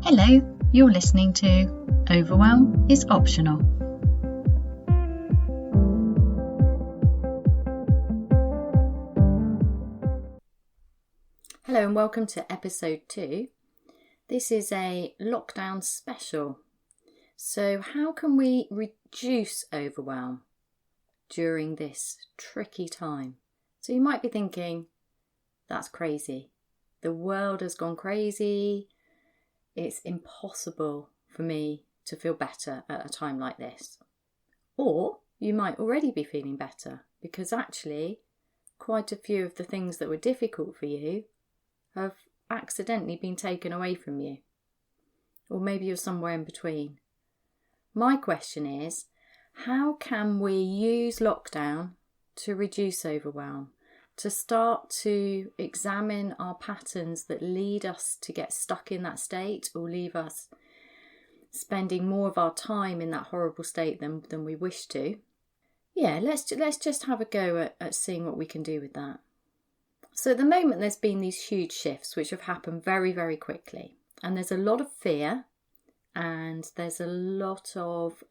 Hello, you're listening to Overwhelm is Optional. Hello and welcome to episode 2. This is a lockdown special. So how can we reduce overwhelm during this tricky time? So you might be thinking, that's crazy. The world has gone crazy. It's impossible for me to feel better at a time like this. Or you might already be feeling better because actually quite a few of the things that were difficult for you have accidentally been taken away from you. Or maybe you're somewhere in between. My question is, how can we use lockdown to reduce overwhelm? To start to examine our patterns that lead us to get stuck in that state or leave us spending more of our time in that horrible state than we wish to. Yeah, let's just have a go at seeing what we can do with that. So at the moment there's been these huge shifts which have happened very, very quickly. And there's a lot of fear and there's a lot of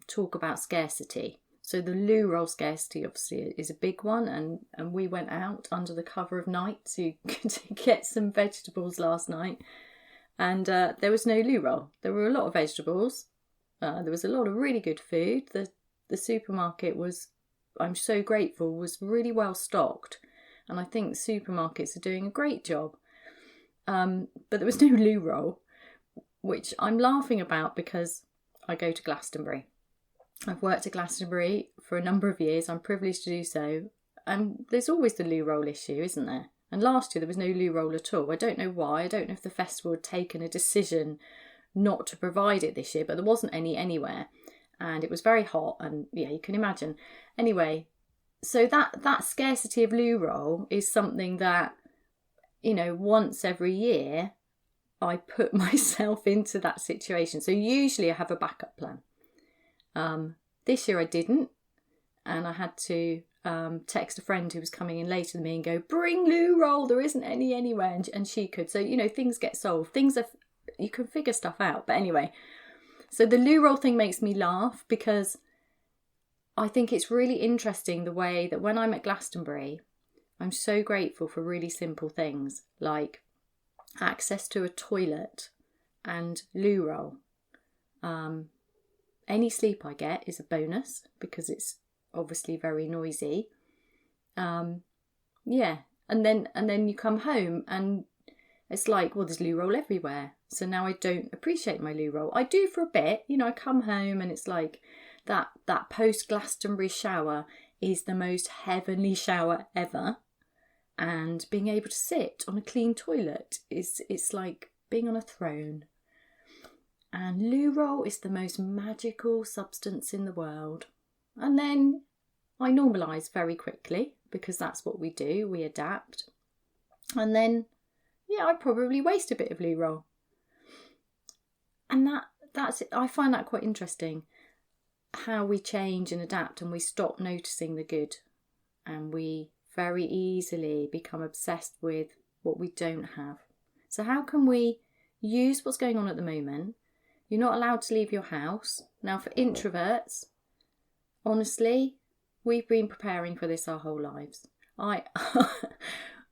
talk about scarcity. So the loo roll scarcity obviously is a big one, and we went out under the cover of night to get some vegetables last night, and there was no loo roll. There were a lot of vegetables. There was a lot of really good food. The supermarket was, I'm so grateful, was really well stocked, and I think supermarkets are doing a great job. But there was no loo roll, which I'm laughing about because I go to Glastonbury. I've worked at Glastonbury for a number of years. I'm privileged to do so. And there's always the loo roll issue, isn't there? And last year there was no loo roll at all. I don't know why. I don't know if the festival had taken a decision not to provide it this year, but there wasn't any anywhere. And it was very hot, and yeah, you can imagine. Anyway, so that scarcity of loo roll is something that, once every year I put myself into that situation. So usually I have a backup plan. This year I didn't, and I had to text a friend who was coming in later than me and go, bring loo roll, there isn't any anywhere, and she could. So, things get solved. You can figure stuff out. But anyway, so the loo roll thing makes me laugh because I think it's really interesting the way that when I'm at Glastonbury, I'm so grateful for really simple things like access to a toilet and loo roll. Any sleep I get is a bonus because it's obviously very noisy. And then you come home and it's like, well, there's loo roll everywhere. So now I don't appreciate my loo roll. I do for a bit. I come home and it's like that post Glastonbury shower is the most heavenly shower ever. And being able to sit on a clean toilet it's like being on a throne. And loo roll is the most magical substance in the world. And then I normalise very quickly because that's what we do, we adapt. And then, I probably waste a bit of loo roll. And that's it. I find that quite interesting, how we change and adapt and we stop noticing the good. And we very easily become obsessed with what we don't have. So how can we use what's going on at the moment? You're not allowed to leave your house. Now, for introverts, honestly, we've been preparing for this our whole lives.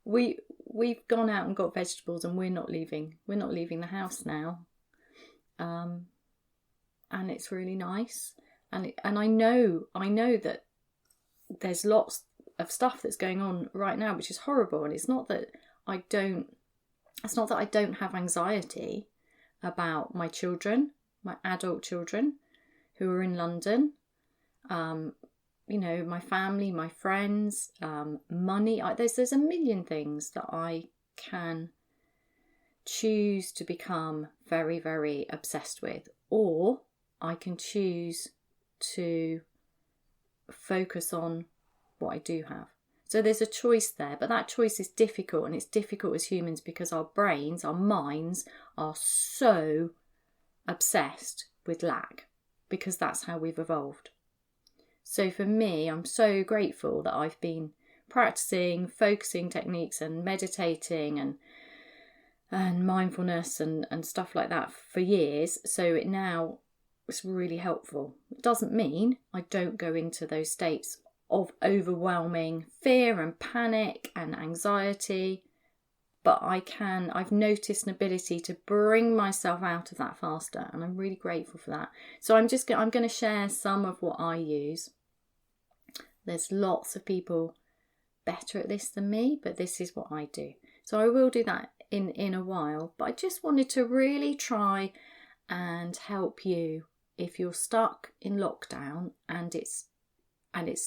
We've gone out and got vegetables, and we're not leaving the house now. And it's really nice. And I know that there's lots of stuff that's going on right now, which is horrible. And it's not that I don't have anxiety about my children, my adult children who are in London, my family, my friends, money. There's a million things that I can choose to become very, very obsessed with, or I can choose to focus on what I do have. So there's a choice there, but that choice is difficult, and it's difficult as humans because our brains, our minds are so obsessed with lack because that's how we've evolved. So for me, I'm so grateful that I've been practicing focusing techniques and meditating and and mindfulness and stuff like that for years. So it's really helpful. It doesn't mean I don't go into those states of overwhelming fear and panic and anxiety, but I've noticed an ability to bring myself out of that faster, and I'm really grateful for that. So I'm going to share some of what I use. There's lots of people better at this than me, but this is what I do. So I will do that in a while, but I just wanted to really try and help you if you're stuck in lockdown and it's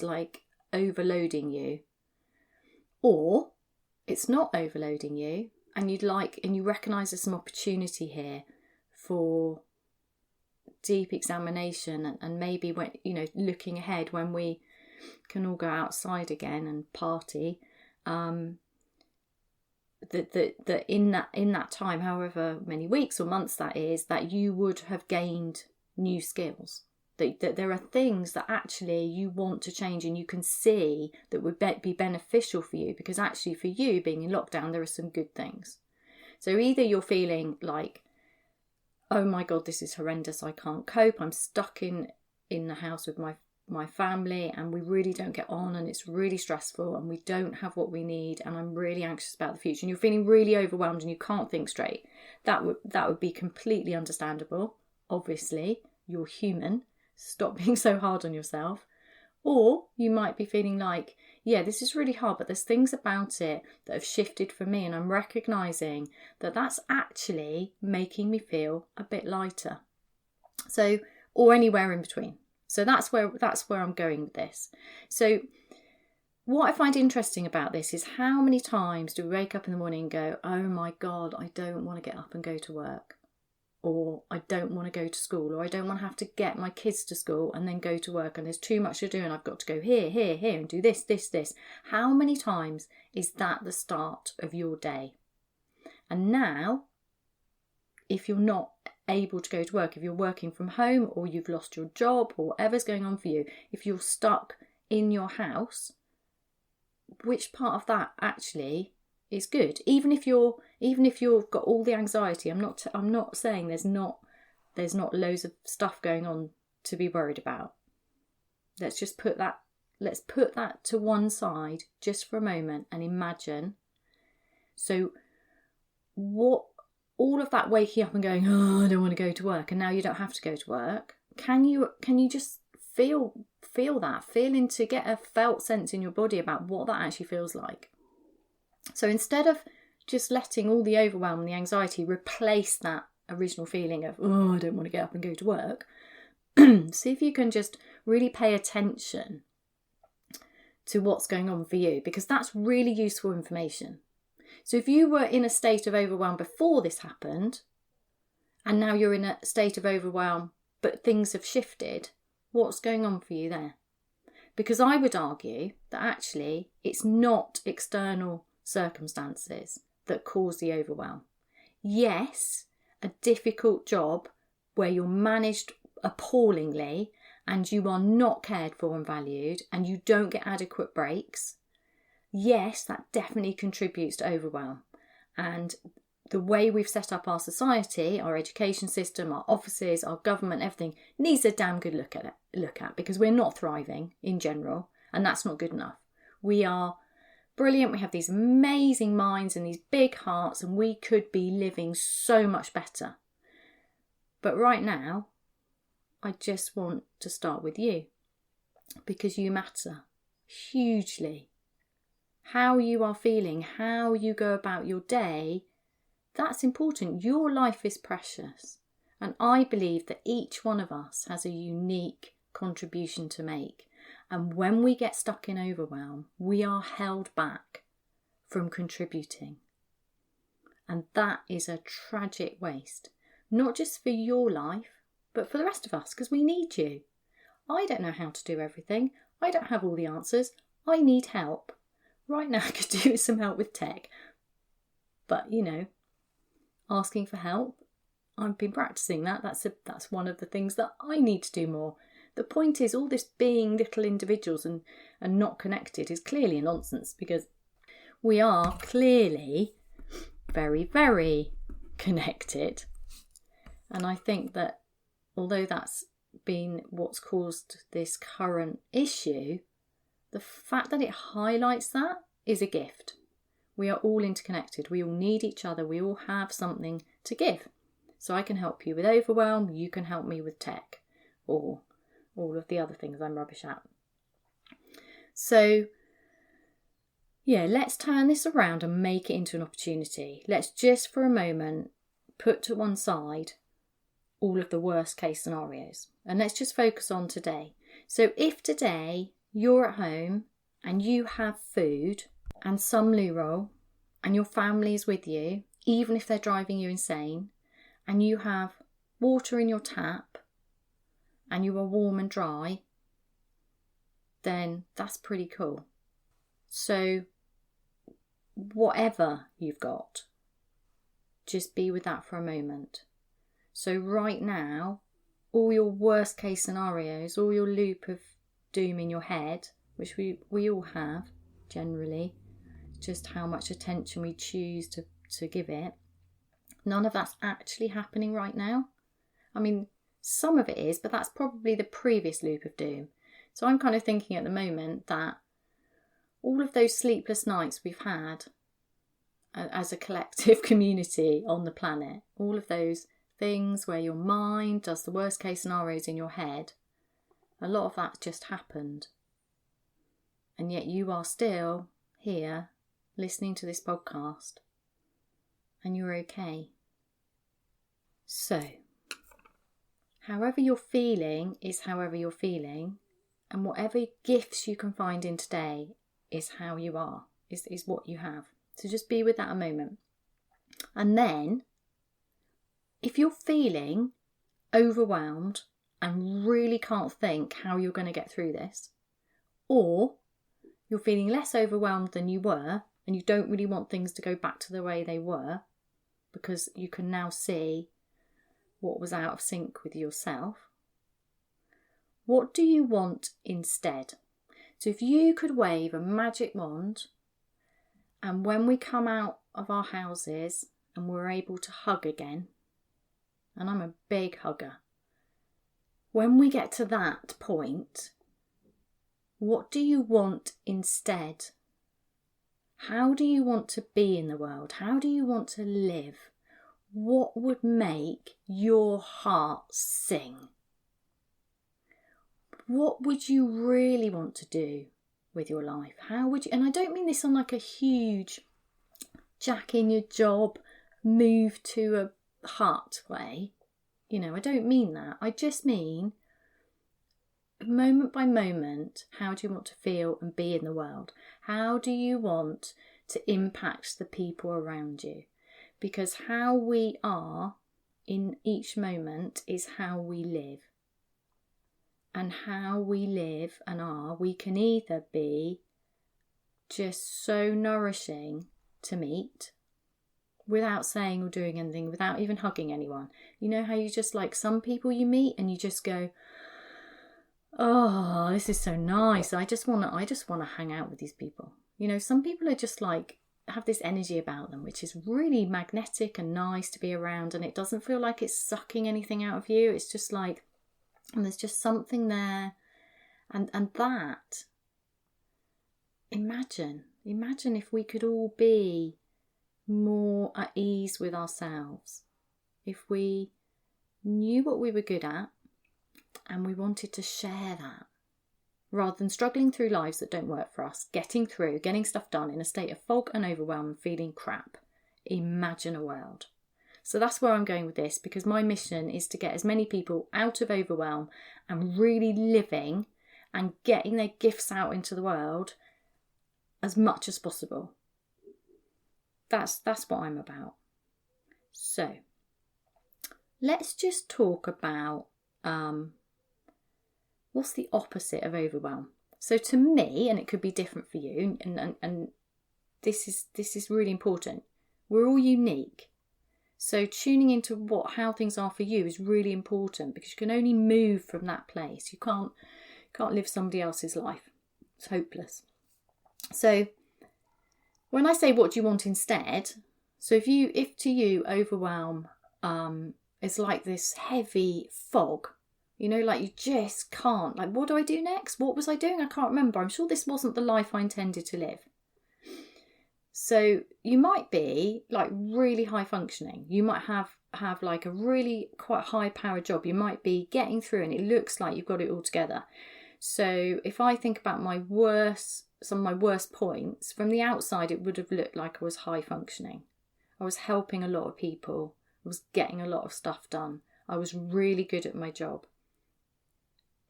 like overloading you, or it's not overloading you and you recognise there's some opportunity here for deep examination and maybe when, looking ahead when we can all go outside again and party, that in that time, however many weeks or months that is, that you would have gained new skills, that there are things that actually you want to change and you can see that would be beneficial for you, because actually for you being in lockdown there are some good things. So either you're feeling like, oh my god, this is horrendous, I can't cope, I'm stuck in the house with my family and we really don't get on and it's really stressful and we don't have what we need and I'm really anxious about the future, and you're feeling really overwhelmed and you can't think straight. That would be completely understandable. Obviously, you're human. Stop being so hard on yourself. Or you might be feeling like, yeah, this is really hard, but there's things about it that have shifted for me and I'm recognising that that's actually making me feel a bit lighter. So, or anywhere in between. So that's where I'm going with this. So what I find interesting about this is how many times do we wake up in the morning and go, oh my God, I don't want to get up and go to work. Or I don't want to go to school, or I don't want to have to get my kids to school and then go to work and there's too much to do and I've got to go here and do this. How many times is that the start of your day? And now, if you're not able to go to work, if you're working from home or you've lost your job or whatever's going on for you, if you're stuck in your house, which part of that actually is good? Even if you've got all the anxiety, I'm not saying there's not loads of stuff going on to be worried about. Let's put that to one side just for a moment and imagine. So what all of that waking up and going, oh, I don't want to go to work, and now you don't have to go to work. Can you just feel that, get a felt sense in your body about what that actually feels like? So instead of just letting all the overwhelm and the anxiety replace that original feeling of, oh, I don't want to get up and go to work, see if you can just really pay attention to what's going on for you, because that's really useful information. So if you were in a state of overwhelm before this happened, and now you're in a state of overwhelm, but things have shifted, what's going on for you there? Because I would argue that actually it's not external circumstances that cause the overwhelm. Yes, a difficult job where you're managed appallingly and you are not cared for and valued and you don't get adequate breaks. Yes, that definitely contributes to overwhelm. And the way we've set up our society, our education system, our offices, our government, everything needs a damn good look at, because we're not thriving in general, and that's not good enough. We are brilliant, we have these amazing minds and these big hearts, and we could be living so much better. But right now, I just want to start with you, because you matter hugely. How you are feeling, how you go about your day, that's important. Your life is precious. And I believe that each one of us has a unique contribution to make. And when we get stuck in overwhelm, we are held back from contributing. And that is a tragic waste. Not just for your life, but for the rest of us, because we need you. I don't know how to do everything. I don't have all the answers. I need help. Right now I could do with some help with tech. But, asking for help, I've been practicing that. That's one of the things that I need to do more. The point is, all this being little individuals and not connected is clearly nonsense, because we are clearly very, very connected. And I think that although that's been what's caused this current issue, the fact that it highlights that is a gift. We are all interconnected. We all need each other. We all have something to give. So I can help you with overwhelm. You can help me with tech or all of the other things I'm rubbish at. So yeah, let's turn this around and make it into an opportunity. Let's just for a moment put to one side all of the worst case scenarios and let's just focus on today. So if today you're at home and you have food and some loo roll and your family's with you, even if they're driving you insane, and you have water in your tap and you are warm and dry, then that's pretty cool. So whatever you've got, just be with that for a moment. So right now, all your worst case scenarios, all your loop of doom in your head, which we all have generally, just how much attention we choose to give it, none of that's actually happening right now. I mean, some of it is, but that's probably the previous loop of doom. So I'm kind of thinking at the moment that all of those sleepless nights we've had as a collective community on the planet, all of those things where your mind does the worst case scenarios in your head, a lot of that just happened. And yet you are still here listening to this podcast and you're okay. So, however you're feeling is however you're feeling, and whatever gifts you can find in today is how you are, is what you have. So just be with that a moment. And then, if you're feeling overwhelmed and really can't think how you're going to get through this, or you're feeling less overwhelmed than you were and you don't really want things to go back to the way they were because you can now see what was out of sync with yourself, what do you want instead? So if you could wave a magic wand, and when we come out of our houses and we're able to hug again, and I'm a big hugger, when we get to that point, what do you want instead? How do you want to be in the world? How do you want to live? What would make your heart sing? What would you really want to do with your life? How would you, and I don't mean this on like a huge jack in your job, move to a hut way. You know, I don't mean that. I just mean moment by moment, how do you want to feel and be in the world? How do you want to impact the people around you? Because how we are in each moment is how we live. And how we live and are, we can either be just so nourishing to meet without saying or doing anything, without even hugging anyone. You know how you just like some people you meet and you just go, oh, this is so nice. I just want to hang out with these people. You know, some people are just like, have this energy about them, which is really magnetic and nice to be around. And it doesn't feel like it's sucking anything out of you. It's just like, and there's just something there. And that, imagine if we could all be more at ease with ourselves. If we knew what we were good at and we wanted to share that, rather than struggling through lives that don't work for us, getting stuff done in a state of fog and overwhelm and feeling crap. Imagine a world. So that's where I'm going with this, because my mission is to get as many people out of overwhelm and really living and getting their gifts out into the world as much as possible. That's what I'm about. So let's just talk about what's the opposite of overwhelm. So to me, and it could be different for you, and this is really important. We're all unique. So tuning into how things are for you is really important, because you can only move from that place. You can't live somebody else's life. It's hopeless. So when I say what do you want instead, So if to you overwhelm is like this heavy fog, like you just can't, like, what do I do next? What was I doing? I can't remember. I'm sure this wasn't the life I intended to live. So you might be like really high functioning. You might have like a really quite high power job. You might be getting through and it looks like you've got it all together. So if I think about some of my worst points, from the outside it would have looked like I was high functioning. I was helping a lot of people. I was getting a lot of stuff done. I was really good at my job.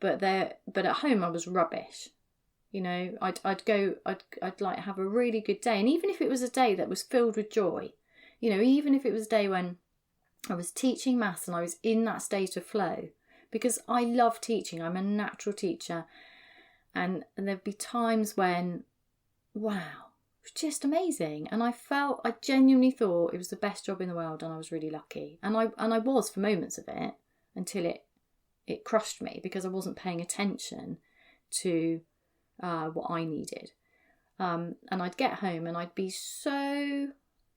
But at home I was rubbish. I'd like have a really good day. And even if it was a day that was filled with joy, even if it was a day when I was teaching maths and I was in that state of flow, because I love teaching. I'm a natural teacher. And there'd be times when, wow, it was just amazing. And I genuinely thought it was the best job in the world and I was really lucky. And I was for moments of it until it crushed me because I wasn't paying attention to what I needed. And I'd get home and I'd be so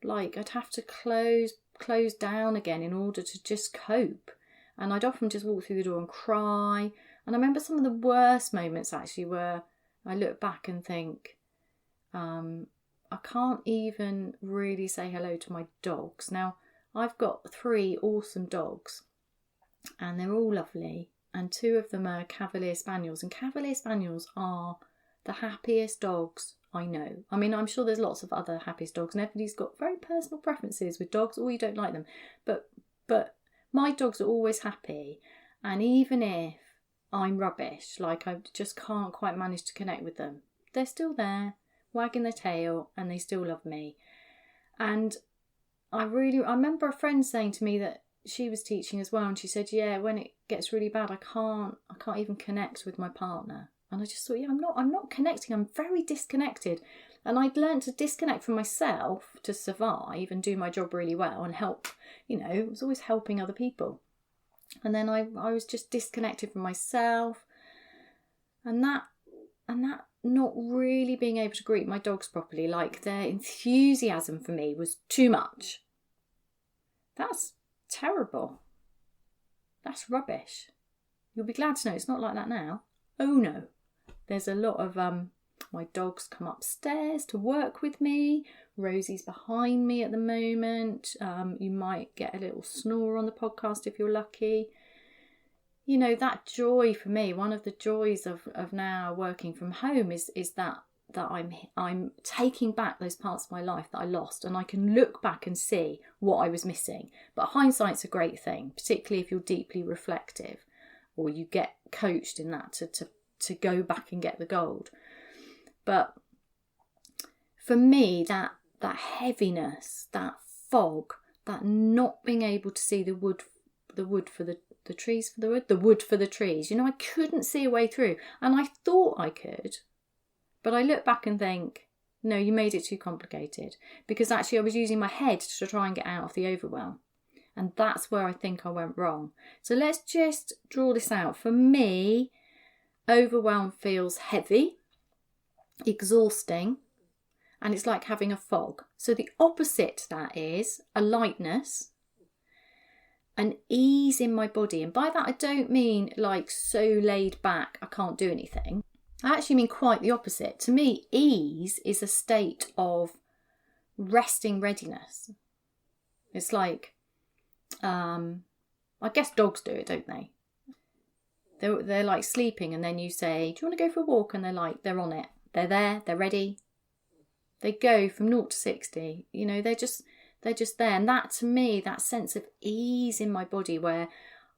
like, I'd have to close down again in order to just cope. And I'd often just walk through the door and cry. And I remember some of the worst moments actually where I look back and think, I can't even really say hello to my dogs. Now, I've got 3 awesome dogs and they're all lovely. And 2 of them are Cavalier Spaniels. And Cavalier Spaniels are the happiest dogs I know. I mean, I'm sure there's lots of other happiest dogs and everybody's got very personal preferences with dogs or you don't like them. But my dogs are always happy. And even if I'm rubbish, like I just can't quite manage to connect with them, they're still there, wagging their tail, and they still love me. And I remember a friend saying to me that she was teaching as well, and she said, yeah, when it gets really bad, I can't even connect with my partner. And I just thought, yeah, I'm not connecting. I'm very disconnected. And I'd learned to disconnect from myself to survive and do my job really well and help. I was always helping other people. And then I was just disconnected from myself. And that not really being able to greet my dogs properly, like their enthusiasm for me was too much. That's terrible. That's rubbish. You'll be glad to know it's not like that now. Oh no. There's a lot of my dogs come upstairs to work with me. Rosie's behind me at the moment. You might get a little snore on the podcast if you're lucky. That joy for me, one of the joys of now working from home is that I'm taking back those parts of my life that I lost, and I can look back and see what I was missing. But hindsight's a great thing, particularly if you're deeply reflective or you get coached in that to go back and get the gold. But for me, that heaviness, that fog, that not being able to see the wood for the trees for the wood, the wood for the trees. I couldn't see a way through, and I thought I could, but I look back and think, no, you made it too complicated, because actually I was using my head to try and get out of the overwhelm, and that's where I think I went wrong. So let's just draw this out. For me, overwhelm feels heavy, exhausting, and it's like having a fog. So the opposite to that is a lightness, an ease in my body. And by that I don't mean like so laid back I can't do anything. I actually mean quite the opposite. To me, ease is a state of resting readiness. It's like, I guess dogs do it, don't they? They're like sleeping, and then you say, do you want to go for a walk? And they're on it. They're there, they're ready. They go from 0 to 60. They're just there. And that, to me, that sense of ease in my body where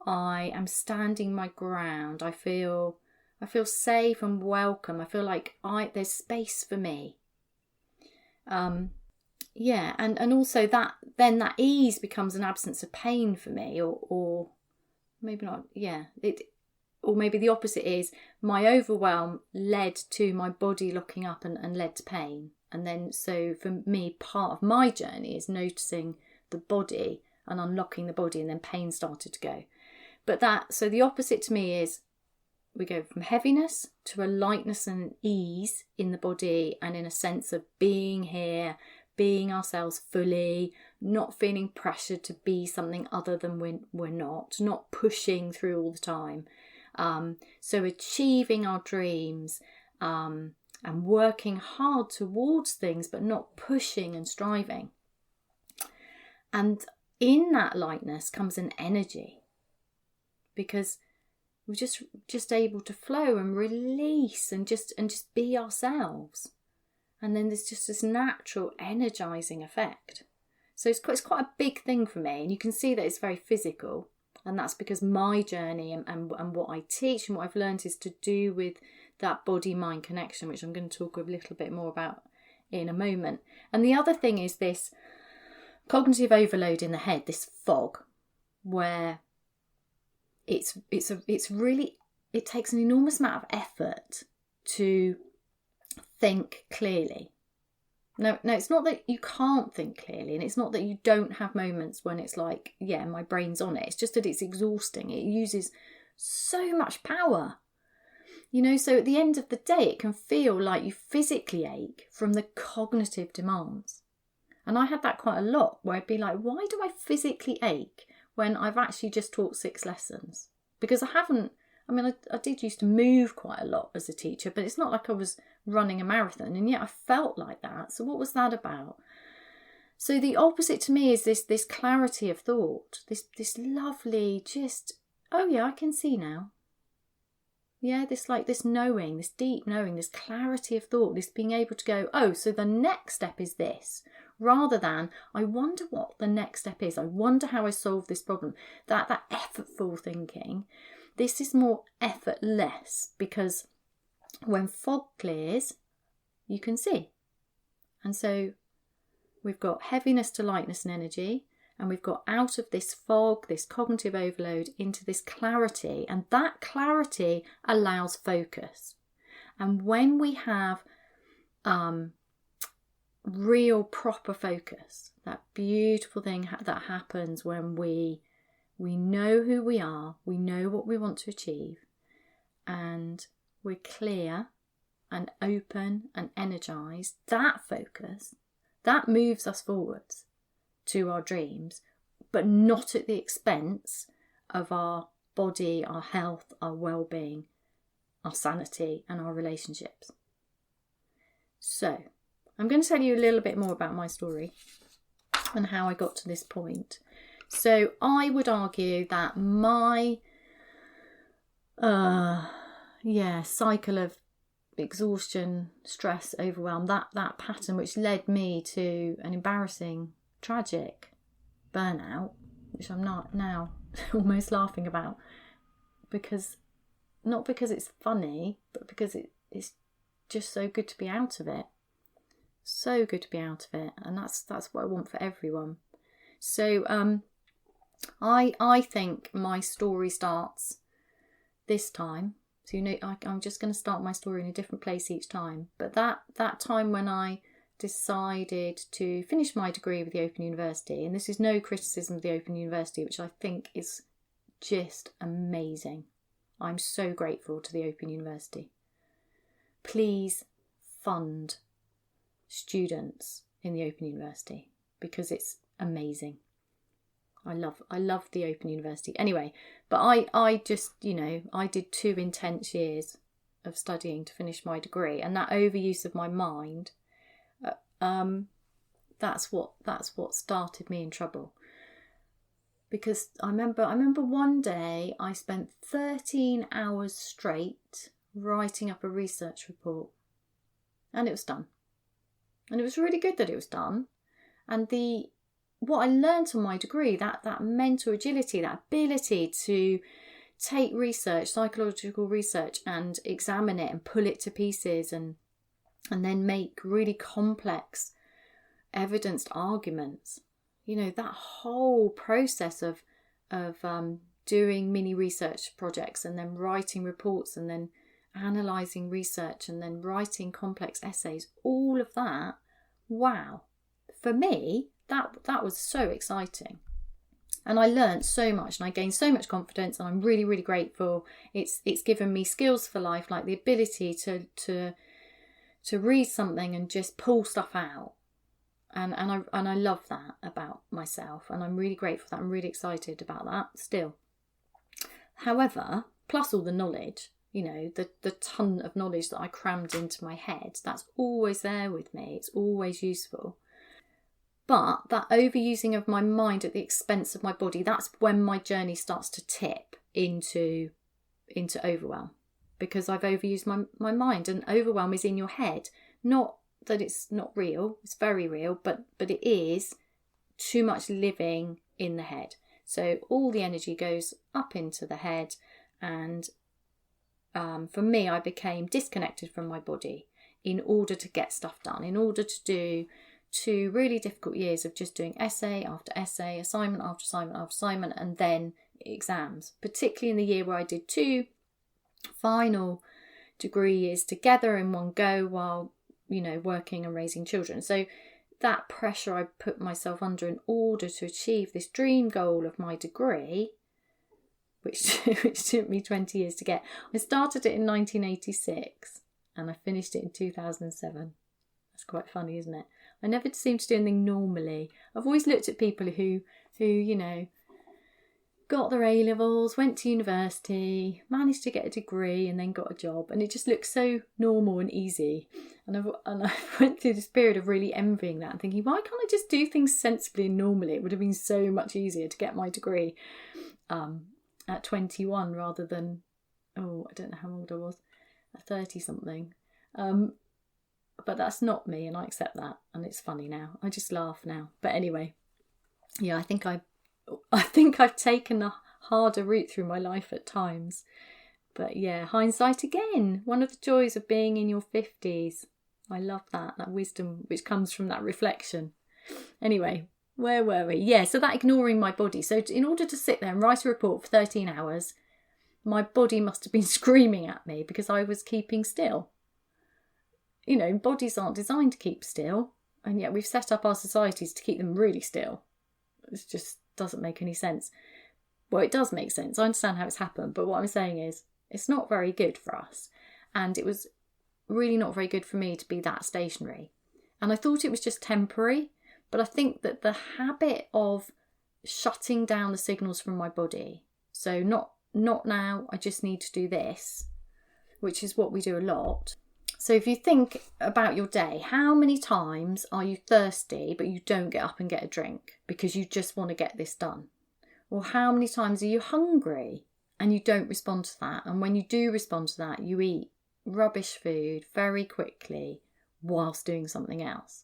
I am standing my ground. I feel safe and welcome. I feel like there's space for me. Yeah, and also that ease becomes an absence of pain for me, or maybe not. Yeah, or maybe the opposite is my overwhelm led to my body locking up and led to pain. And then, so for me, part of my journey is noticing the body and unlocking the body, and then pain started to go. So the opposite to me is we go from heaviness to a lightness and ease in the body, and in a sense of being here, being ourselves fully, not feeling pressured to be something other than we're not pushing through all the time. So achieving our dreams, and working hard towards things, but not pushing and striving. And in that lightness comes an energy, because we're just able to flow and release and just be ourselves. And then there's just this natural energizing effect. So it's quite a big thing for me, and you can see that it's very physical. And that's because my journey and what I teach and what I've learned is to do with that body-mind connection, which I'm going to talk a little bit more about in a moment. And the other thing is this cognitive overload in the head, this fog, where it takes an enormous amount of effort to think clearly. No, it's not that you can't think clearly, and it's not that you don't have moments when it's like, yeah, my brain's on it. It's just that it's exhausting. It uses so much power. So at the end of the day, it can feel like you physically ache from the cognitive demands. And I had that quite a lot, where I'd be like, why do I physically ache when I've actually just taught 6 lessons? Because I did used to move quite a lot as a teacher, but it's not like I was running a marathon, and yet I felt like that. So what was that about? So the opposite to me is this clarity of thought, this lovely, just, oh yeah, I can see now. Yeah, this knowing, this deep knowing, this clarity of thought, this being able to go, oh, so the next step is this, rather than, I wonder what the next step is. I wonder how I solve this problem. That effortful thinking. This is more effortless, because when fog clears, you can see. And so we've got heaviness to lightness and energy, and we've got out of this fog, this cognitive overload, into this clarity. And that clarity allows focus. And when we have real proper focus, that beautiful thing that happens when we know who we are, we know what we want to achieve, and we're clear and open and energized, that focus, that moves us forwards to our dreams, but not at the expense of our body, our health, our well-being, our sanity, and our relationships. So, I'm going to tell you a little bit more about my story and how I got to this point. So I would argue that my cycle of exhaustion, stress, overwhelm, that pattern which led me to an embarrassing, tragic burnout, which I'm not now almost laughing about, not because it's funny, but because it's just so good to be out of it. So good to be out of it, and that's what I want for everyone. So I think my story starts this time. So I'm just going to start my story in a different place each time. But that time when I decided to finish my degree with the Open University, and this is no criticism of the Open University, which I think is just amazing. I'm so grateful to the Open University. Please fund students in the Open University, because it's amazing. I love the Open University. Anyway, but I just, I did 2 intense years of studying to finish my degree, and that overuse of my mind, that's what started me in trouble. Because I remember one day I spent 13 hours straight writing up a research report, and it was done. And it was really good that it was done. And what I learned on my degree, that mental agility, that ability to take research, psychological research, and examine it and pull it to pieces and then make really complex evidenced arguments. That whole process of doing mini research projects and then writing reports and then analysing research and then writing complex essays, all of that, wow. For me, that was so exciting. And I learned so much and I gained so much confidence, and I'm really, really grateful. It's given me skills for life, like the ability to read something and just pull stuff out. And I love that about myself, and I'm really grateful for that. I'm really excited about that still. However, plus all the knowledge, the ton of knowledge that I crammed into my head, that's always there with me. It's always useful. But that overusing of my mind at the expense of my body, that's when my journey starts to tip into overwhelm, because I've overused my mind. And overwhelm is in your head. Not that it's not real, it's very real, but it is too much living in the head. So all the energy goes up into the head, and for me, I became disconnected from my body in order to get stuff done, in order to do 2 really difficult years of just doing essay after essay, assignment after assignment after assignment, and then exams, particularly in the year where I did 2 final degree years together in one go while working and raising children. So that pressure I put myself under in order to achieve this dream goal of my degree, which took me 20 years to get. I started it in 1986 and I finished it in 2007. That's quite funny, isn't it? I never seem to do anything normally. I've always looked at people who got their A-levels, went to university, managed to get a degree and then got a job, and it just looks so normal and easy. And I went through this period of really envying that and thinking, why can't I just do things sensibly and normally? It would have been so much easier to get my degree at 21 rather than, I don't know how old I was, at 30 something. But that's not me, and I accept that, and it's funny now. I just laugh now. But anyway, yeah, I think I've taken a harder route through my life at times. But yeah, hindsight again. One of the joys of being in your 50s. I love that wisdom which comes from that reflection. Anyway, where were we? Yeah, so that ignoring my body. So in order to sit there and write a report for 13 hours, my body must have been screaming at me because I was keeping still. Bodies aren't designed to keep still, and yet we've set up our societies to keep them really still. It just doesn't make any sense. Well, it does make sense. I understand how it's happened, but what I'm saying is it's not very good for us. And it was really not very good for me to be that stationary. And I thought it was just temporary, but I think that the habit of shutting down the signals from my body, so not now, I just need to do this, which is what we do a lot. So if you think about your day, how many times are you thirsty but you don't get up and get a drink because you just want to get this done? Or how many times are you hungry and you don't respond to that? And when you do respond to that, you eat rubbish food very quickly whilst doing something else.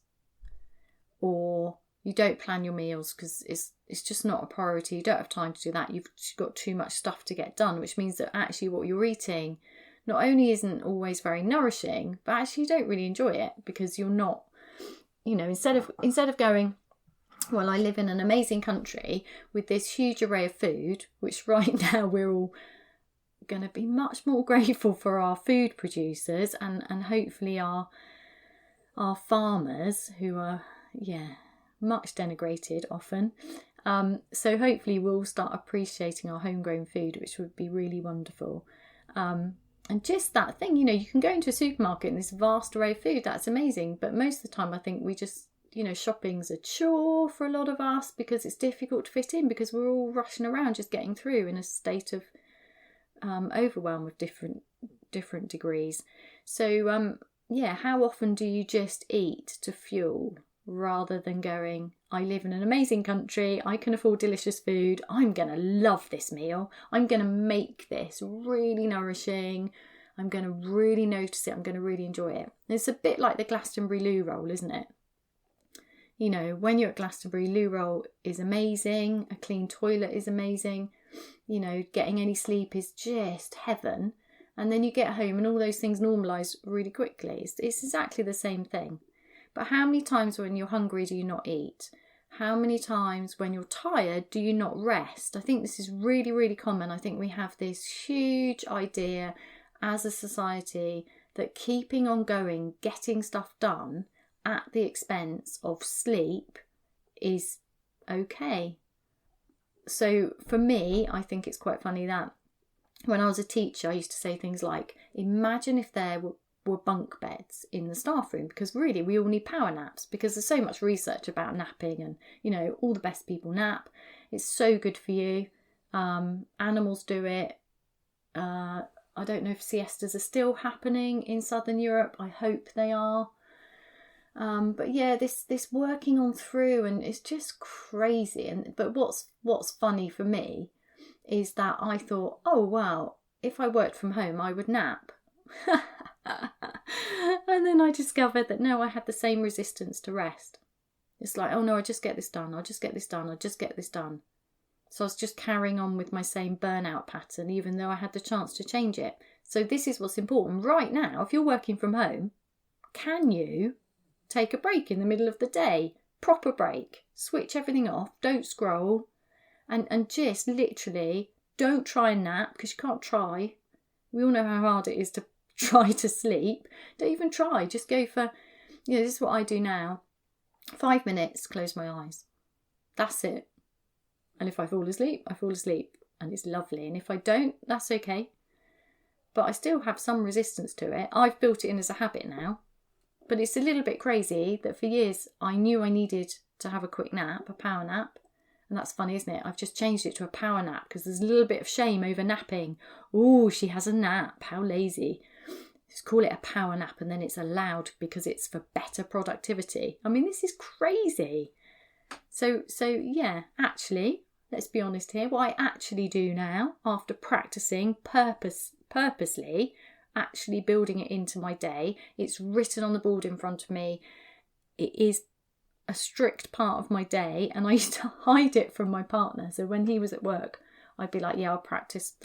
Or you don't plan your meals because it's just not a priority. You don't have time to do that. You've got too much stuff to get done, which means that actually what you're eating not only isn't always very nourishing, but actually you don't really enjoy it because you're not, instead of going, well, I live in an amazing country with this huge array of food, which right now we're all going to be much more grateful for our food producers and hopefully our farmers who are, much denigrated often. So hopefully we'll start appreciating our homegrown food, which would be really wonderful. And just that thing, you can go into a supermarket and this vast array of food, that's amazing. But most of the time I think we just, shopping's a chore for a lot of us because it's difficult to fit in because we're all rushing around just getting through in a state of overwhelm of different degrees. So, how often do you just eat to fuel rather than going, I live in an amazing country, I can afford delicious food, I'm going to love this meal, I'm going to make this really nourishing, I'm going to really notice it, I'm going to really enjoy it. It's a bit like the Glastonbury loo roll, isn't it? When you're at Glastonbury, loo roll is amazing, a clean toilet is amazing, getting any sleep is just heaven, and then you get home and all those things normalise really quickly. It's exactly the same thing. But how many times when you're hungry do you not eat? How many times when you're tired do you not rest? I think this is really, really common. I think we have this huge idea as a society that keeping on going, getting stuff done at the expense of sleep is okay. So for me, I think it's quite funny that when I was a teacher, I used to say things like, imagine if there were bunk beds in the staff room, because really we all need power naps, because there's so much research about napping, and all the best people nap. It's so good for you. Animals do it. I don't know if siestas are still happening in Southern Europe. I hope they are. But yeah, this working on through, and it's just crazy. But what's funny for me is that I thought, oh wow, if I worked from home, I would nap. And then I discovered that no, I had the same resistance to rest. It's like, oh no, I'll just get this done. I'll just get this done. I'll just get this done. So I was just carrying on with my same burnout pattern, even though I had the chance to change it. So this is what's important right now. If you're working from home, can you take a break in the middle of the day? Proper break. Switch everything off. Don't scroll. And just literally don't try and nap, because you can't try. We all know how hard it is to try to sleep. Don't even try. Just go for, this is what I do now. 5 minutes, close my eyes. That's it. And if I fall asleep, I fall asleep. And it's lovely. And if I don't, that's okay. But I still have some resistance to it. I've built it in as a habit now. But it's a little bit crazy that for years I knew I needed to have a quick nap, a power nap. And that's funny, isn't it? I've just changed it to a power nap because there's a little bit of shame over napping. Oh, she has a nap. How lazy. Just call it a power nap, and then it's allowed because it's for better productivity. I mean, this is crazy. So yeah, actually, let's be honest here. What I actually do now, after practicing purposely, actually building it into my day, it's written on the board in front of me. It is a strict part of my day, and I used to hide it from my partner. So when he was at work, I'd be like, yeah, I'll practice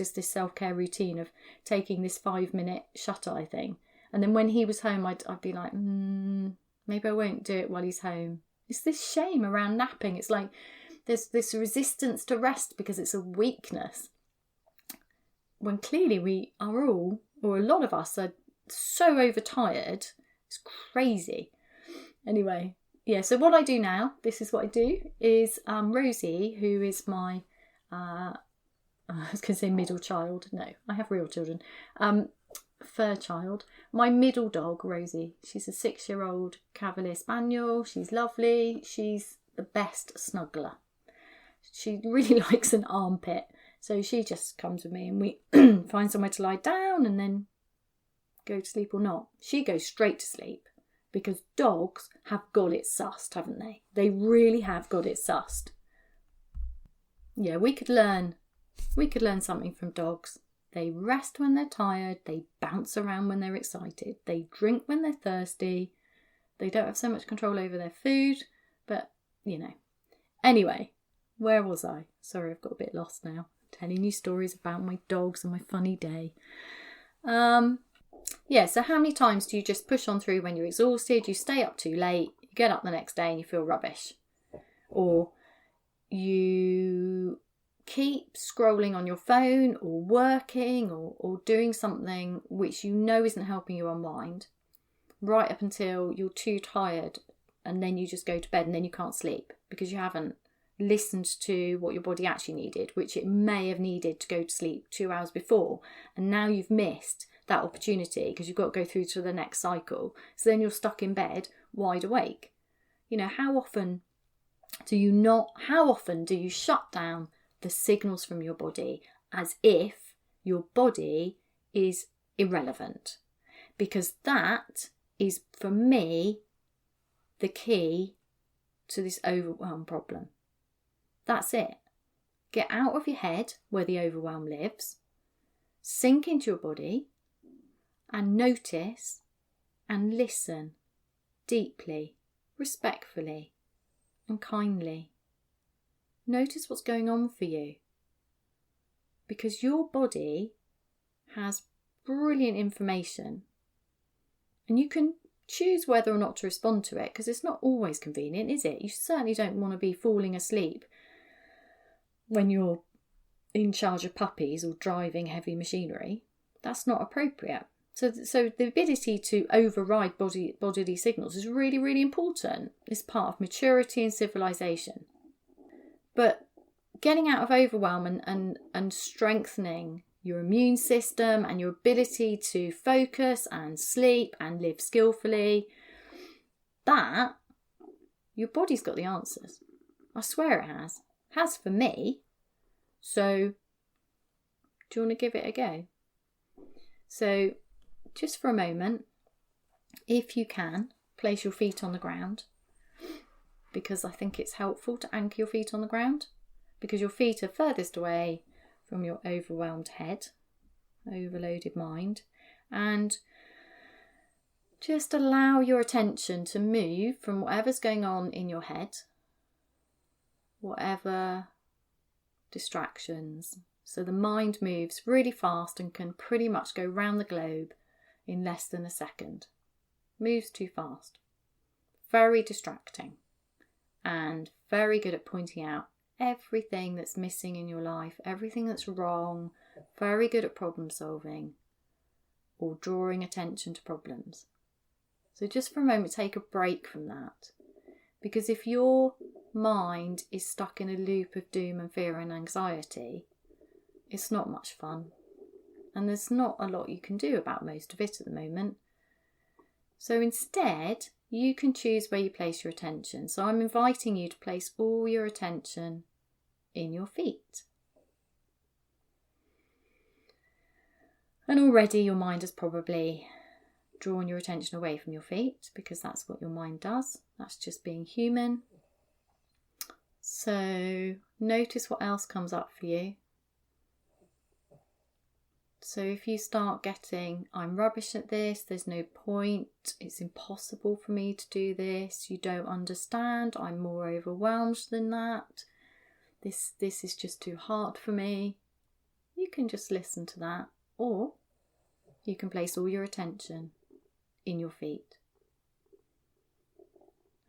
this self-care routine of taking this 5-minute shut-eye thing. And then when he was home, I'd be like, maybe I won't do it while he's home. It's this shame around napping. It's like there's this resistance to rest because it's a weakness, when clearly we are all, or a lot of us, are so overtired. It's crazy. Anyway, yeah, so what I do now, this is what I do, is Rosie, who is my, I was going to say middle child. No, I have real children. Fur child. My middle dog, Rosie. She's a 6-year-old Cavalier Spaniel. She's lovely. She's the best snuggler. She really likes an armpit. So she just comes with me and we find somewhere to lie down and then go to sleep or not. She goes straight to sleep because dogs have got it sussed, haven't they? They really have got it sussed. Yeah, we could learn something from dogs. They rest when they're tired. They bounce around when they're excited. They drink when they're thirsty. They don't have so much control over their food, but Anyway, where was I? Sorry, I've got a bit lost now. Telling you stories about my dogs and my funny day. Yeah, so how many times do you just push on through when you're exhausted? You stay up too late, you get up the next day and you feel rubbish. Or you keep scrolling on your phone or working or doing something which you know isn't helping you unwind, right up until you're too tired and then you just go to bed and then you can't sleep because you haven't listened to what your body actually needed, which it may have needed to go to sleep 2 hours before, and now you've missed that opportunity because you've got to go through to the next cycle. So then you're stuck in bed wide awake. How often do you shut down the signals from your body as if your body is irrelevant? Because that is, for me, the key to this overwhelm problem. That's it. Get out of your head where the overwhelm lives, sink into your body and notice and listen deeply, respectfully and kindly. Notice what's going on for you, because your body has brilliant information and you can choose whether or not to respond to it, because it's not always convenient, is it? You certainly don't want to be falling asleep when you're in charge of puppies or driving heavy machinery. That's not appropriate. So the ability to override bodily signals is really, really important. It's part of maturity and civilization. But getting out of overwhelm and strengthening your immune system and your ability to focus and sleep and live skillfully, that your body's got the answers. I swear it has. It has for me. So do you want to give it a go? So just for a moment, if you can, place your feet on the ground, because I think it's helpful to anchor your feet on the ground, because your feet are furthest away from your overwhelmed head, overloaded mind, and just allow your attention to move from whatever's going on in your head, whatever distractions. So the mind moves really fast and can pretty much go round the globe in less than a second. Moves too fast. Very distracting. And very good at pointing out everything that's missing in your life, everything that's wrong. Very good at problem solving or drawing attention to problems. So just for a moment, take a break from that. Because if your mind is stuck in a loop of doom and fear and anxiety, it's not much fun. And there's not a lot you can do about most of it at the moment. So instead, you can choose where you place your attention. So I'm inviting you to place all your attention in your feet. And already your mind has probably drawn your attention away from your feet, because that's what your mind does. That's just being human. So notice what else comes up for you. So if you start getting, I'm rubbish at this, there's no point, it's impossible for me to do this, you don't understand, I'm more overwhelmed than that, this is just too hard for me, you can just listen to that, or you can place all your attention in your feet.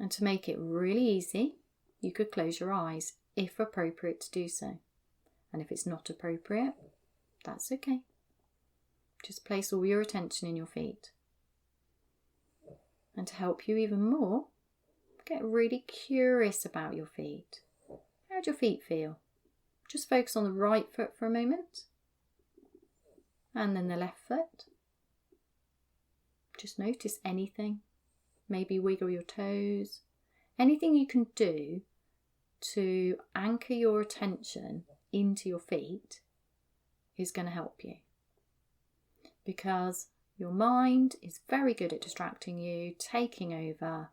And to make it really easy, you could close your eyes if appropriate to do so. And if it's not appropriate, that's okay. Just place all your attention in your feet. And to help you even more, get really curious about your feet. How do your feet feel? Just focus on the right foot for a moment. And then the left foot. Just notice anything. Maybe wiggle your toes. Anything you can do to anchor your attention into your feet is going to help you. Because your mind is very good at distracting you, taking over,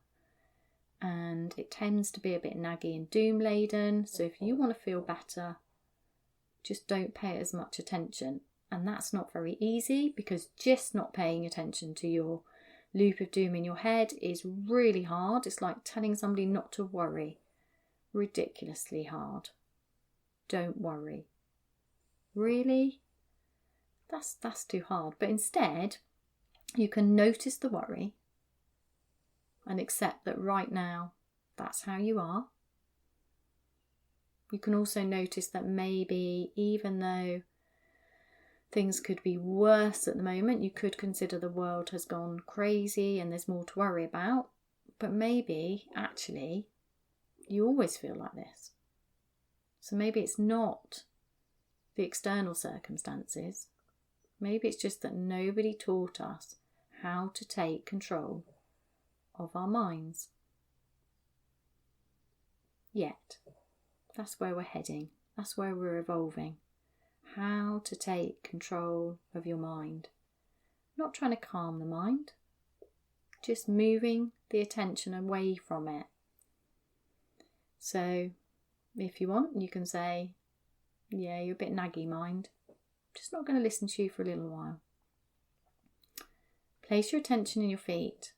and it tends to be a bit naggy and doom laden. So if you want to feel better, just don't pay as much attention. And that's not very easy, because just not paying attention to your loop of doom in your head is really hard. It's like telling somebody not to worry. Ridiculously hard. Don't worry. Really? That's too hard. But instead, you can notice the worry and accept that right now, that's how you are. You can also notice that maybe even though things could be worse at the moment, you could consider the world has gone crazy and there's more to worry about. But maybe, actually, you always feel like this. So maybe it's not the external circumstances. Maybe it's just that nobody taught us how to take control of our minds. Yet. That's where we're heading. That's where we're evolving. How to take control of your mind. Not trying to calm the mind. Just moving the attention away from it. So, if you want, you can say, yeah, you're a bit naggy, mind. Just not going to listen to you for a little while. Place your attention in your feet.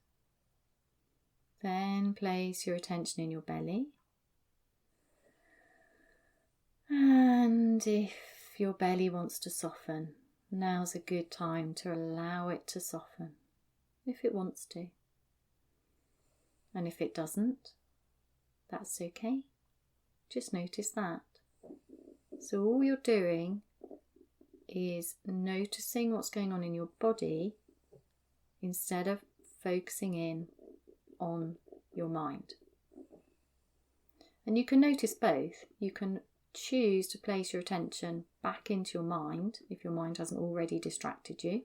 Then place your attention in your belly. And if your belly wants to soften, now's a good time to allow it to soften, if it wants to. And if it doesn't, that's okay. Just notice that. So all you're doing is noticing what's going on in your body instead of focusing in on your mind. And you can notice both. You can choose to place your attention back into your mind, if your mind hasn't already distracted you,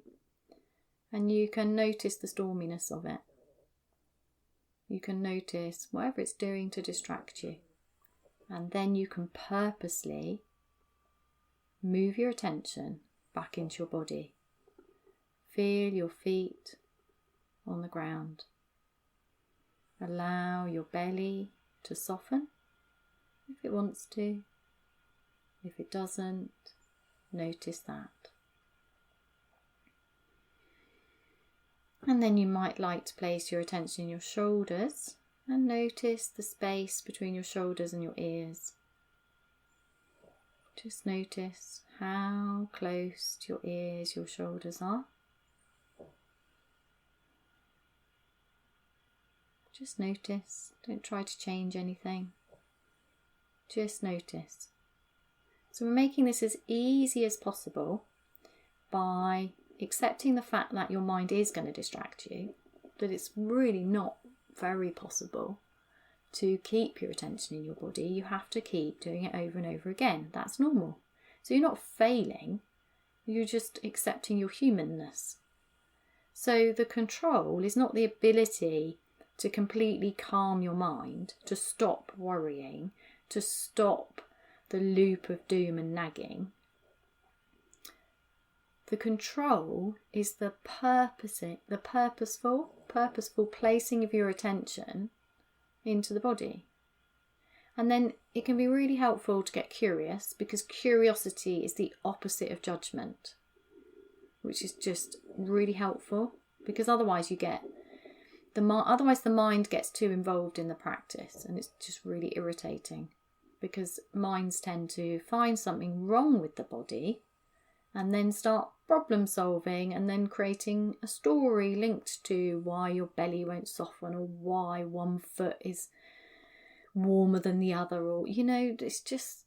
and you can notice the storminess of it. You can notice whatever it's doing to distract you. And then you can purposely move your attention back into your body. Feel your feet on the ground. Allow your belly to soften if it wants to. If it doesn't, notice that. And then you might like to place your attention in your shoulders and notice the space between your shoulders and your ears. Just notice how close to your ears your shoulders are. Just notice. Don't try to change anything. Just notice. So we're making this as easy as possible by accepting the fact that your mind is going to distract you, that it's really not very possible to keep your attention in your body. You have to keep doing it over and over again. That's normal. So you're not failing, you're just accepting your humanness. So the control is not the ability to completely calm your mind, to stop worrying, to stop the loop of doom and nagging. The control is the purposeful placing of your attention into the body. And then it can be really helpful to get curious, because curiosity is the opposite of judgment, which is just really helpful, because otherwise the mind gets too involved in the practice, and it's just really irritating, because minds tend to find something wrong with the body and then start problem solving and then creating a story linked to why your belly won't soften, or why one foot is warmer than the other, or it's just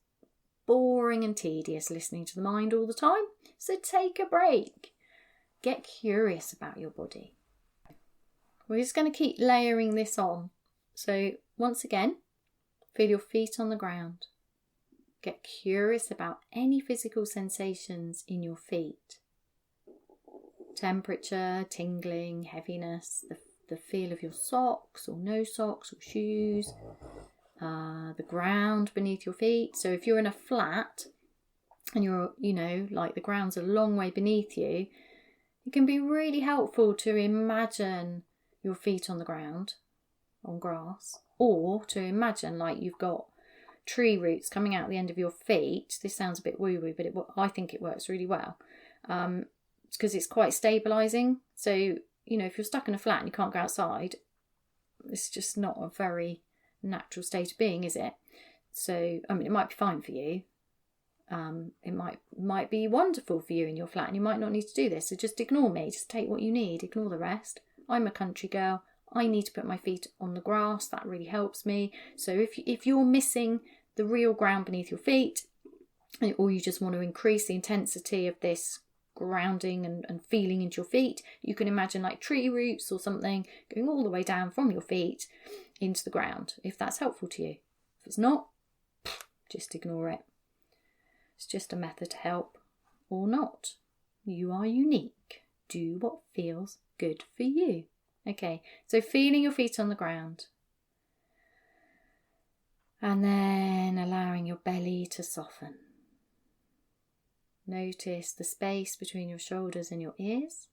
boring and tedious listening to the mind all the time. So take a break. Get curious about your body. We're just going to keep layering this on. So once again, feel your feet on the ground. Get curious about any physical sensations in your feet. Temperature, tingling, heaviness, the feel of your socks or no socks or shoes, the ground beneath your feet. So if you're in a flat and you're, like the ground's a long way beneath you, it can be really helpful to imagine your feet on the ground, on grass, or to imagine like you've got tree roots coming out the end of your feet. This sounds a bit woo-woo, but I think it works really well. Because it's quite stabilising. So, if you're stuck in a flat and you can't go outside, it's just not a very natural state of being, is it? So, it might be fine for you. It might be wonderful for you in your flat, and you might not need to do this. So just ignore me. Just take what you need. Ignore the rest. I'm a country girl. I need to put my feet on the grass. That really helps me. So if you're missing the real ground beneath your feet, or you just want to increase the intensity of this grounding and feeling into your feet, you can imagine like tree roots or something going all the way down from your feet into the ground, if that's helpful to you. If it's not, just ignore it. It's just a method to help, or not. You are unique. Do what feels good for you. Okay, so feeling your feet on the ground. And then allowing your belly to soften. Notice the space between your shoulders and your ears.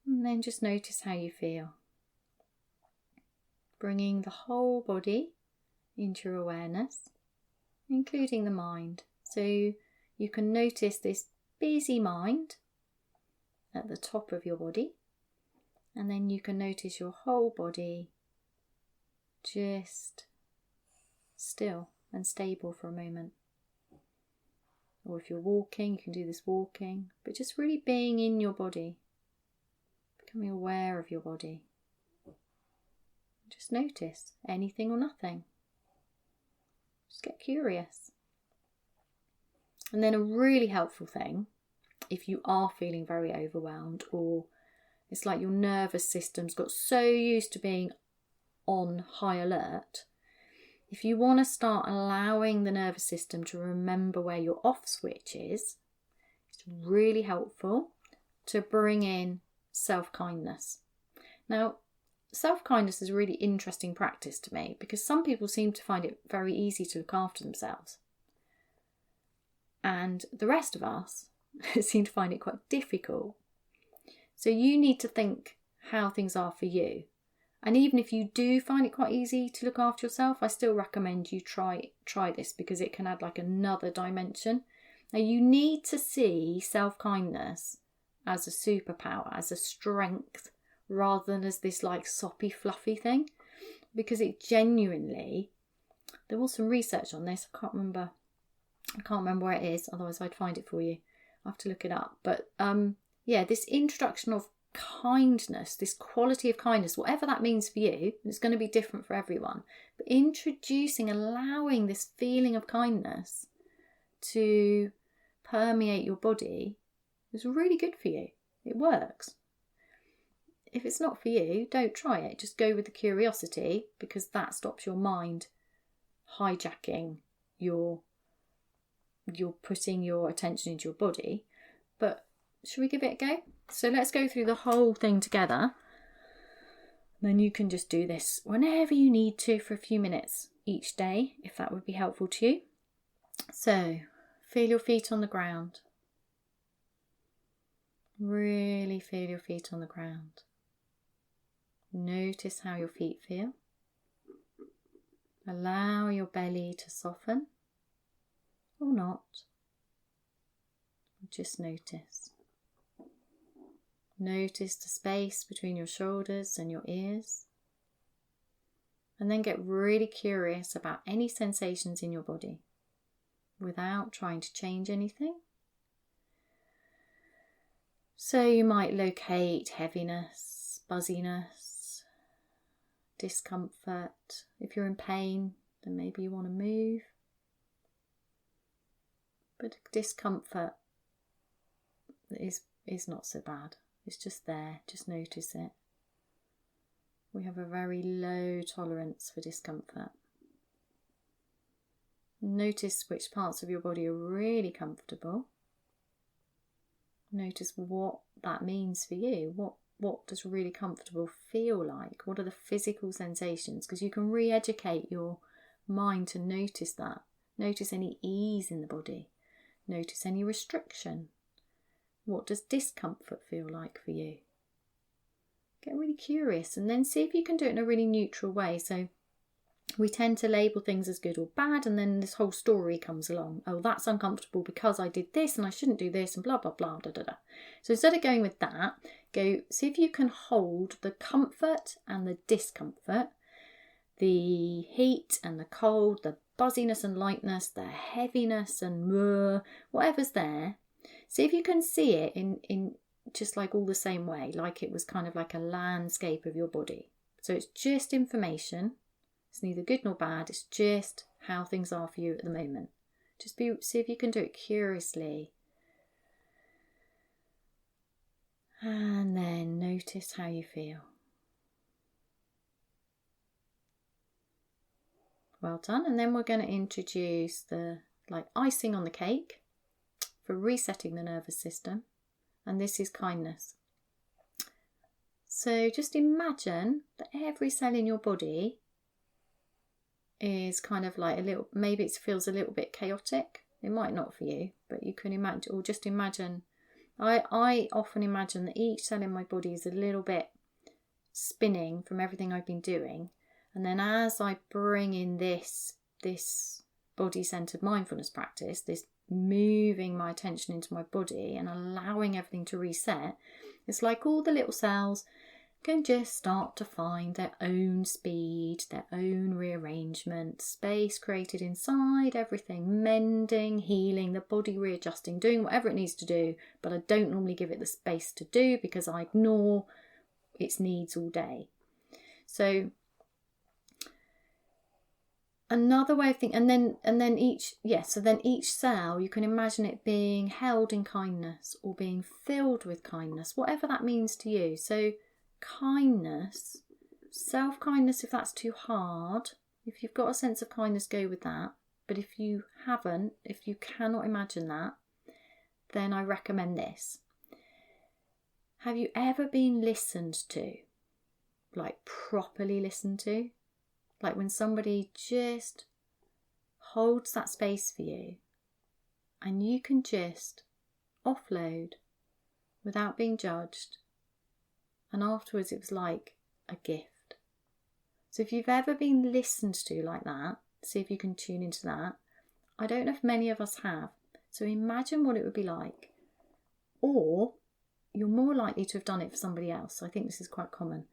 And then just notice how you feel. Bringing the whole body into your awareness, including the mind. So you can notice this busy mind at the top of your body. And then you can notice your whole body just still and stable for a moment. Or if you're walking, you can do this walking, but just really being in your body, becoming aware of your body. Just notice anything or nothing. Just get curious. And then a really helpful thing, if you are feeling very overwhelmed, or it's like your nervous system's got so used to being on high alert, if you want to start allowing the nervous system to remember where your off switch is, it's really helpful to bring in self-kindness. Now, self-kindness is a really interesting practice to me because some people seem to find it very easy to look after themselves. And the rest of us seem to find it quite difficult. So you need to think how things are for you. And even if you do find it quite easy to look after yourself, I still recommend you try this because it can add like another dimension. Now you need to see self-kindness as a superpower, as a strength, rather than as this like soppy, fluffy thing. Because it genuinely, there was some research on this, I can't remember where it is, otherwise I'd find it for you. I'll have to look it up. But this introduction of kindness, this quality of kindness, whatever that means for you, it's going to be different for everyone. But allowing this feeling of kindness to permeate your body is really good for you. It works. If it's not for you, don't try it. Just go with the curiosity, because that stops your mind hijacking you're putting your attention into your body. But should we give it a go? So let's go through the whole thing together. Then you can just do this whenever you need to for a few minutes each day, if that would be helpful to you. So feel your feet on the ground. Really feel your feet on the ground. Notice how your feet feel. Allow your belly to soften or not. Just notice. Notice the space between your shoulders and your ears. And then get really curious about any sensations in your body without trying to change anything. So you might locate heaviness, buzziness, discomfort. If you're in pain, then maybe you want to move. But discomfort is not so bad. It's just there. Just notice it. We have a very low tolerance for discomfort. Notice which parts of your body are really comfortable. Notice what that means for you. What does really comfortable feel like? What are the physical sensations? Because you can re-educate your mind to notice that. Notice any ease in the body. Notice any restriction. What does discomfort feel like for you? Get really curious and then see if you can do it in a really neutral way. So we tend to label things as good or bad, and then this whole story comes along. Oh, that's uncomfortable because I did this and I shouldn't do this and blah, blah, blah, da, da, da. So instead of going with that, go see if you can hold the comfort and the discomfort, the heat and the cold, the buzziness and lightness, the heaviness and whatever's there. See if you can see it in just like all the same way, like it was kind of like a landscape of your body. So it's just information. It's neither good nor bad. It's just how things are for you at the moment. See if you can do it curiously. And then notice how you feel. Well done. And then we're going to introduce the icing on the cake for resetting the nervous system. And this is kindness. So just imagine that every cell in your body is kind of like maybe it feels a little bit chaotic. It might not for you, but you can imagine, or just imagine. I often imagine that each cell in my body is a little bit spinning from everything I've been doing. And then as I bring in this body-centered mindfulness practice, this moving my attention into my body and allowing everything to reset, it's like all the little cells can just start to find their own speed, their own rearrangement, space created inside everything, mending, healing, the body readjusting, doing whatever it needs to do, but I don't normally give it the space to do because I ignore its needs all day. So another way of thinking, and then each cell, you can imagine it being held in kindness or being filled with kindness, whatever that means to you. So kindness, self-kindness if that's too hard, If you've got a sense of kindness, go with that. But if you haven't, if you cannot imagine that, then I recommend this. Have you ever been listened to? Like properly listened to? Like when somebody just holds that space for you and you can just offload without being judged. And afterwards it was like a gift. So if you've ever been listened to like that, see if you can tune into that. I don't know if many of us have. So imagine what it would be like. Or you're more likely to have done it for somebody else. I think this is quite common.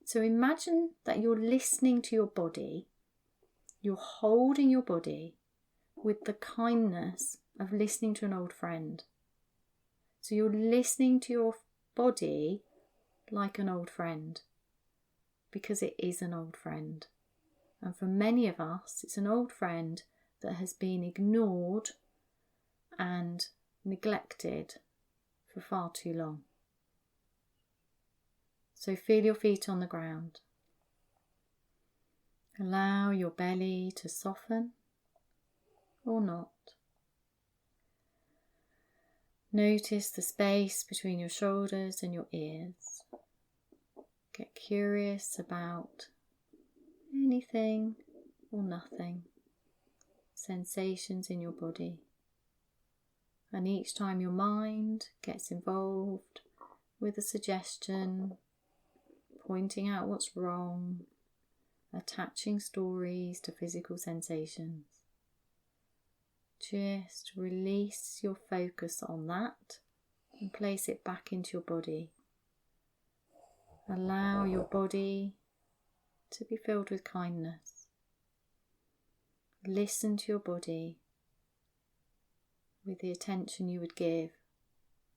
So imagine that you're listening to your body. You're holding your body with the kindness of listening to an old friend. So you're listening to your body like an old friend, because it is an old friend. And for many of us, it's an old friend that has been ignored and neglected for far too long. So feel your feet on the ground. Allow your belly to soften or not. Notice the space between your shoulders and your ears. Get curious about anything or nothing, sensations in your body. And each time your mind gets involved with a suggestion, pointing out what's wrong, attaching stories to physical sensations, just release your focus on that and place it back into your body. Allow your body to be filled with kindness. Listen to your body with the attention you would give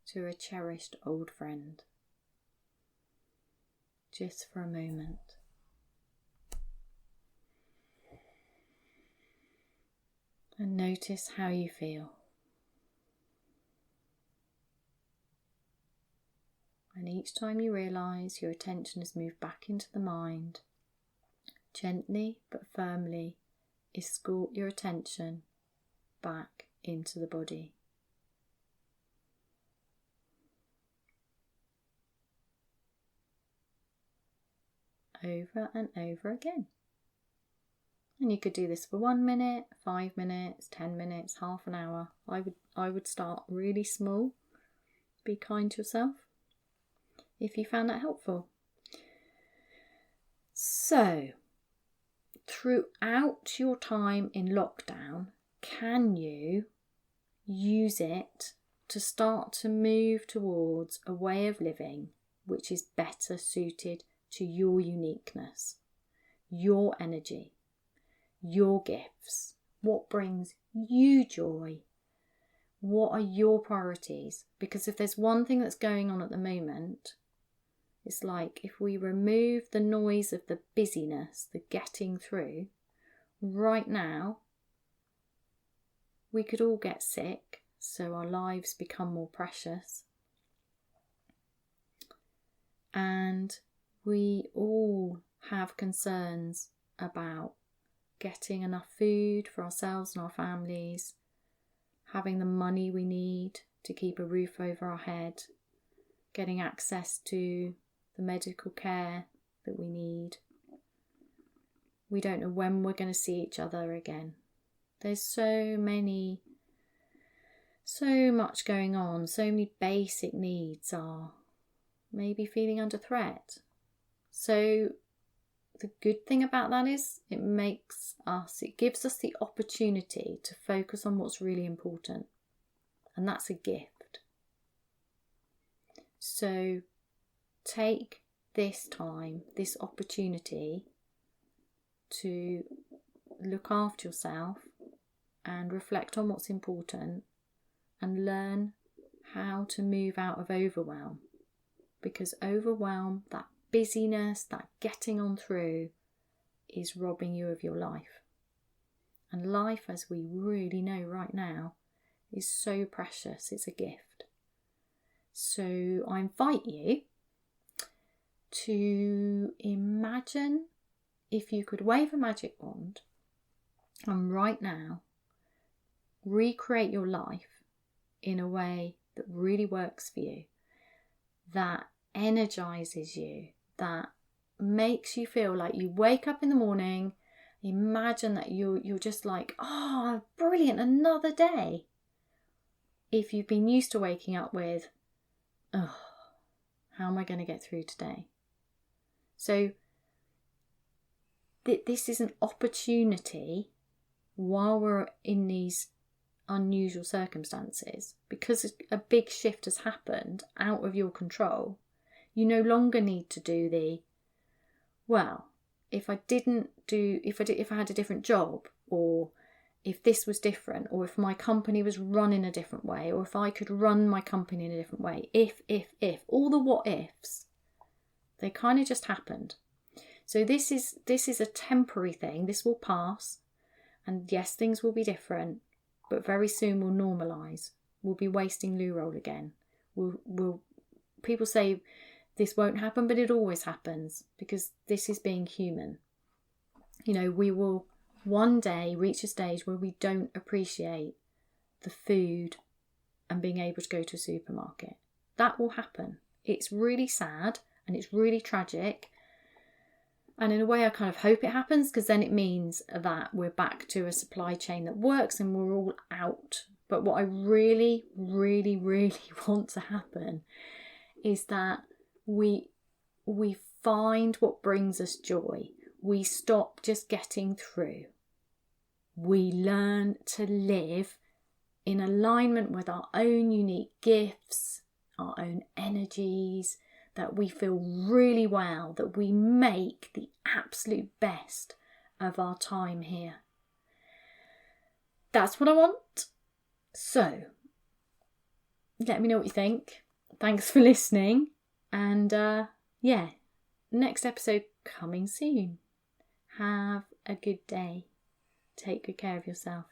to a cherished old friend. Just for a moment. And notice how you feel. And each time you realise your attention has moved back into the mind, gently but firmly escort your attention back into the body. Over and over again. And you could do this for 1 minute, 5 minutes, 10 minutes, half an hour. I would start really small. Be kind to yourself if you found that helpful. So, throughout your time in lockdown, can you use it to start to move towards a way of living which is better suited to your uniqueness, your energy, your gifts, what brings you joy, what are your priorities? Because if there's one thing that's going on at the moment, it's like if we remove the noise of the busyness, the getting through, right now we could all get sick, so our lives become more precious. And we all have concerns about getting enough food for ourselves and our families, having the money we need to keep a roof over our head, getting access to the medical care that we need. We don't know when we're going to see each other again. There's so much going on. So many basic needs are maybe feeling under threat. So the good thing about that is it gives us the opportunity to focus on what's really important. And that's a gift. So take this time, this opportunity to look after yourself and reflect on what's important and learn how to move out of overwhelm. Because overwhelm, that busyness, that getting on through, is robbing you of your life. And life, as we really know right now, is so precious. It's a gift. So I invite you to imagine if you could wave a magic wand and right now recreate your life in a way that really works for you, that energizes you, that makes you feel like you wake up in the morning, imagine that you're just like, oh, brilliant, another day. If you've been used to waking up with, oh, how am I going to get through today? So this is an opportunity while we're in these unusual circumstances, because a big shift has happened out of your control. You no longer need to do if I had a different job, or if this was different, or if my company was run in a different way, or if I could run my company in a different way, if, all the what ifs, they kind of just happened. So this is a temporary thing. This will pass, and yes, things will be different, but very soon we'll normalise. We'll be wasting loo roll again. People say this won't happen, but it always happens, because this is being human. We will one day reach a stage where we don't appreciate the food and being able to go to a supermarket. That will happen. It's really sad and it's really tragic. And in a way, I kind of hope it happens, because then it means that we're back to a supply chain that works and we're all out. But what I really, really, really want to happen is that we find what brings us joy. We stop just getting through. We learn to live in alignment with our own unique gifts, our own energies, that we feel really well, that we make the absolute best of our time here. That's what I want. So, let me know what you think. Thanks for listening. And next episode coming soon. Have a good day. Take good care of yourself.